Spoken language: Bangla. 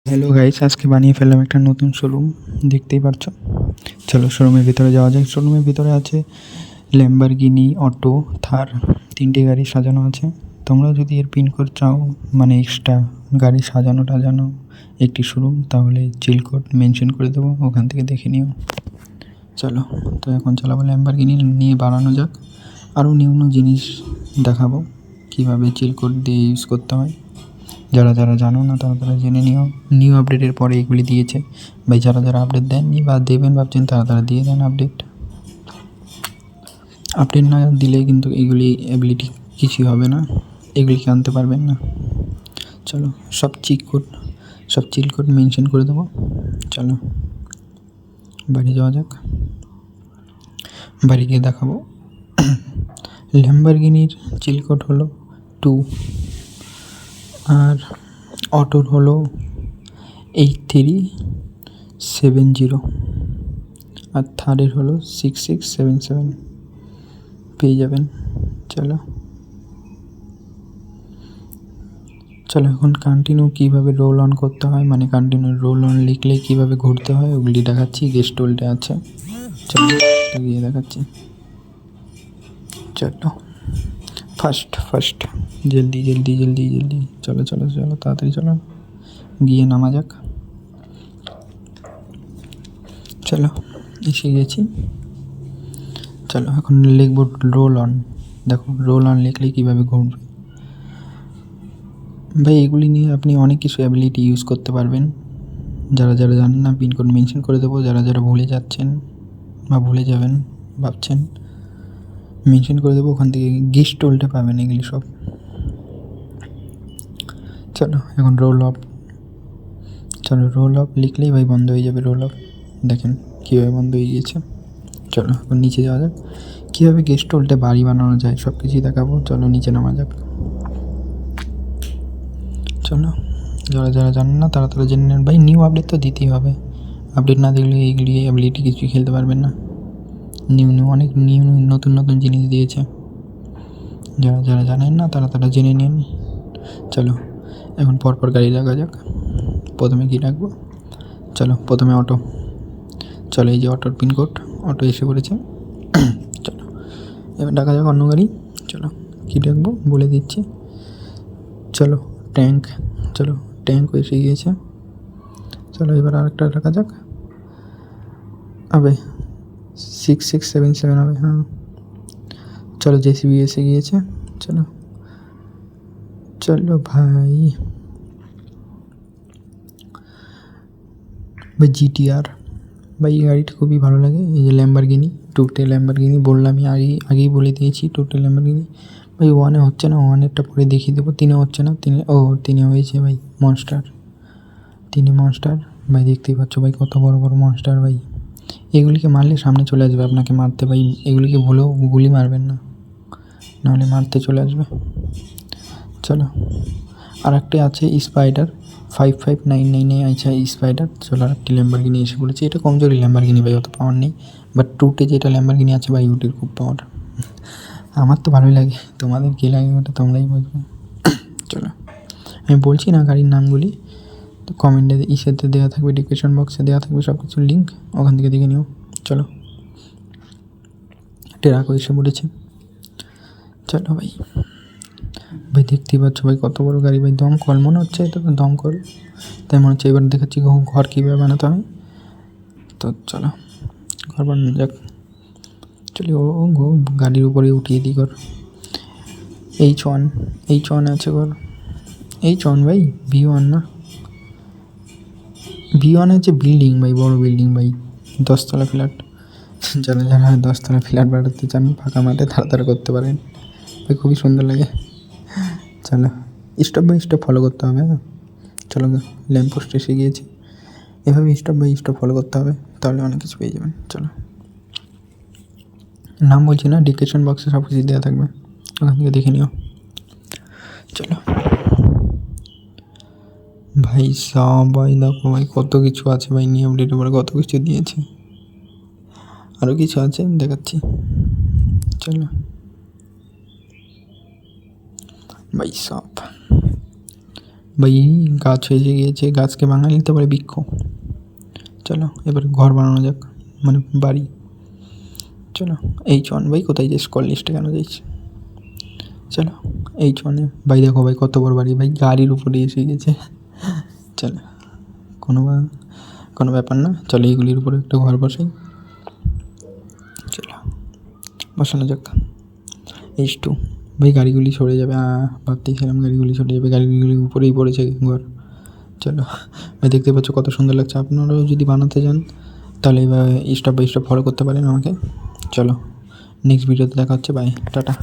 হ্যালো গাইস, আজকে বানিয়ে ফেললাম একটা নতুন শোরুম, দেখতেই পাচ্ছ। চলো শোরুমের ভিতরে যাওয়া যায়। শোরুমের ভিতরে আছে ল্যাম্বরগিনি, অটো, থার, তিনটে গাড়ি সাজানো আছে। তোমরা যদি এর পিনকোড চাও, মানে এক্সট্রা গাড়ি সাজানো টাজানো একটি শোরুম, তাহলে চিল কোড মেনশন করে দেবো, ওখান থেকে দেখে নিও। চলো, তো এখন চালাবো ল্যাম্বরগিনি নিয়ে বাড়ানো যাক। আরও নিউ নিউ জিনিস দেখাবো কীভাবে চিল কোড দিয়ে ইউজ করতে হয়। যারা যারা জানো না তারা জেনে নিও। নিউ আপডেটের পরে এগুলি দিয়েছে ভাই। যারা আপডেট দেননি বা দেবেন ভাবছেন তারা দিয়ে দেন আপডেট। আপডেট না দিলে কিন্তু এগুলি অ্যাবিলিটি কিছুই হবে না, এগুলিকে আনতে পারবেন না। চলো, সব চিল কোড মেনশন করে দেবো। চলো বাড়ি যাওয়া যাক। বাড়ি গিয়ে দেখাবো। ল্যাম্বরগিনির চিল কোড হলো 2, আর অটোর হলো 8370, আর থার্ডের হলো 6677 পেয়ে যাবেন। চলো এখন কন্টিনিউ কীভাবে রোল অন করতে হয়, মানে কন্টিনিউ রোল অন লিখলে কীভাবে ঘুরতে হয় ওগুলি দেখাচ্ছি। গেস্ট হোল্ডে আছে, চলো গিয়ে দেখাচ্ছি। চলো ফার্স্ট জলদি চলো তাড়াতাড়ি চলো, গিয়ে নামা যাক। চলো এসে গেছি। চলো এখন লিখব রোল অন। দেখো রোল অন লিখলে কীভাবে ঘুরবে ভাই। এগুলি নিয়ে আপনি অনেক কিছু অ্যাবিলিটি ইউজ করতে পারবেন। যারা জানেন না পিনকোড মেনশন করে দেবো। যারা ভুলে যাচ্ছেন বা ভুলে যাবেন ভাবছেন, মেনশন করে দেবো। ওখান থেকে গেস্ট হোল্ডে পাবেন এগুলি সব। চলো এখন রোল অফ লিখলেই ভাই বন্ধ হয়ে যাবে রোল অফ। দেখেন কীভাবে বন্ধ হয়ে গিয়েছে। চলো এখন নিচে যাওয়া যাক। কীভাবে গেস্ট হোল্ডে বাড়ি বানানো যায় সব কিছুই দেখাবো। চলো নিচে নামা যাক। চলো যারা জানেন না তারা জেনে নেন ভাই। নিউ আপডেট তো দিতেই হবে, আপডেট না দেখলে এইগুলি অ্যাবিলিটি কিছুই খেলতে পারবেন না। অনেক নতুন জিনিস দিয়েছে। যারা জানেন না তারা জেনে নিন। চলো এখন পরপর গাড়ি রাখা যাক। প্রথমে কী রাখবো? চলো প্রথমে অটো। চলো এই যে অটোর পিনকোড, অটো এসে পড়েছে। চলো এবার ডাকা যাক অন্য গাড়ি। চলো কী ডাকবো বলে দিচ্ছি। চলো ট্যাঙ্ক এসে গিয়েছে। চলো এবার আরেকটা রাখা যাক। হবে 6677 হবে, হ্যাঁ। চলো জেসিবি এসে গিয়েছে। চলো ভাই জিটিআর ভাই, এই গাড়িটা খুবই ভালো লাগে। এই যে ল্যাম্বরগিনি, টুটে ল্যাম্বরগিনি বললাম, আমি আগেই বলে দিয়েছি টুটে ল্যাম্বরগিনি ভাই। 1-এ হচ্ছে না, 1-এরটা পরে দেখিয়ে দেবো। 3-এ হচ্ছে না, 3-এ হয়েছে ভাই। মনস্টার 3-এ মনস্টার ভাই, দেখতেই পাচ্ছ ভাই কত বড় মনস্টার ভাই। এগুলিকে মারলে সামনে চলে আসবে আপনাকে মারতে ভাই। এগুলিকে ভুলেও গুলি মারবেন না, নাহলে মারতে চলে আসবে। চলো আর একটি আছে স্পাইডার 5599 আছে স্পাইডার। চলো আর একটি ল্যাম্বরগিনি এসে পড়েছে। এটা কমজোরি ল্যাম্বরগিনি ভাই, অত পাওয়ার নেই। বাট টুটে যেটা ল্যাম্বরগিনি আছে ভাই, ওটির খুব পাওয়ার। আমার তো ভালোই লাগে, তোমাদের কী লাগে ওটা তোমরাই বুঝবে। চলো আমি বলছি না গাড়ির নামগুলি, তো কমেন্টে ইসেতে দেওয়া থাকবে, ডিসক্রিপশন বক্সে দেওয়া থাকবে সব কিছুর লিঙ্ক, ওখান থেকে দেখে নিও। চলো টেরাকো এসে পড়েছে। চলো ভাই দেখতেই পাচ্ছ ভাই কত বড় গাড়ি ভাই। দমকল মনে হচ্ছে, এটা তো দমকল তাই মনে হচ্ছে। এবার দেখাচ্ছি ঘর কীভাবে বানাতে হবে। তো চলো ঘর বানানো যাক। চলি গাড়ির উপরে উঠিয়ে দিই ঘর। H1 আছে ঘর। H1 ভাই, V1 না, V1 হচ্ছে বিল্ডিং ভাই, বড় বিল্ডিং ভাই, 10তলা ফ্ল্যাট। যারা 10তলা ফ্ল্যাট বাড়াতে চান ফাঁকা মাঠে, তাড়াতাড়ি করতে পারেন ভাই, খুবই সুন্দর লাগে। চলো স্টপ বাই স্টপ ফলো করতে হবে। চলো ল্যাম্পপোস্ট এসে গিয়েছে। এভাবে স্টপ বাই স্টপ ফলো করতে হবে, তাহলে অনেক কিছু পেয়ে যাবেন। চলো নাম বলছি না, ডিসক্রিপশন বক্সে সব কিছু দেওয়া থাকবে, ওখান থেকে দেখে নিও। চলো ভাই সবাই দেখো ভাই কত কিছু আছে ভাই। নিউ আপডেটের পরে কত কিছু দিয়েছে, আরও কিছু আছে দেখাচ্ছি। চলো ভাই সব ভাই গাছ হয়ে গিয়েছে, গাছকে ভাঙা নিতে পারে বৃক্ষ। চলো এবার ঘর বানানো যাক, মানে বাড়ি। চলো H1 ভাই কোথায় যাই, স্কল লিস্টে কেন যাইছি? চলো H1 ভাই দেখো ভাই কত বড় বাড়ি ভাই, গাড়ির উপরে এসে গেছে। চলো কোনো ব্যাপার না, চলো এইগুলির উপরে একটা ঘর বসাই। চলো বসানো যাক। H2 ভাই গাড়িগুলি সরে যাবে, ভাবতেছিলাম গাড়িগুলি সরে যাবে, গাড়িগুলি উপরেই পড়েছে ঘর। চলো ভাই দেখতে পাচ্ছ কত সুন্দর লাগছে, আপনারাও যদি বানাতে চান তাহলে এবার স্টেপ বাই স্টেপ ফলো করতে পারেন আমাকে। চলো নেক্সট ভিডিওতে দেখা হচ্ছে, বাই, টাটা।